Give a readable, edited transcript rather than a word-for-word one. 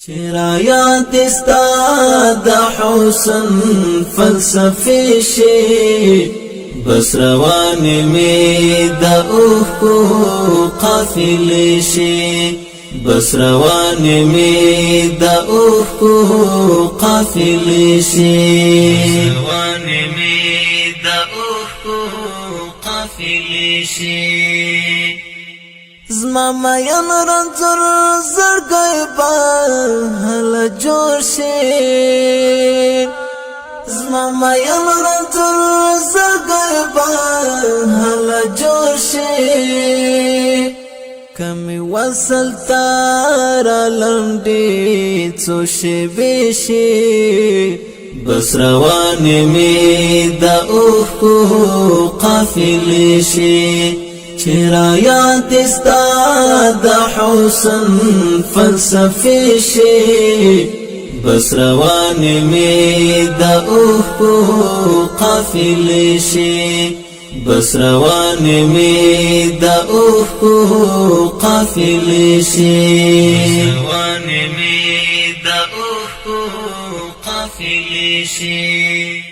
چرايا دستا د حسن فلسفي شي بس روان می د اوخو قافل شي بس روان می د اوخو قافل شي روان می د اوخو قافل شي زما ماین رنزر زرگای با حل جوشی زما ماین رنزر زرگای با حل جوشی کمی وصل تارا لندی چوشی بیشی بس روان می دا اوخو قافل شي چرايا دستا د حسن فلسفي شي بس روان می د اوخو قافل شي بس روان می د اوخو قافل شي روان می د اوخو قافل شي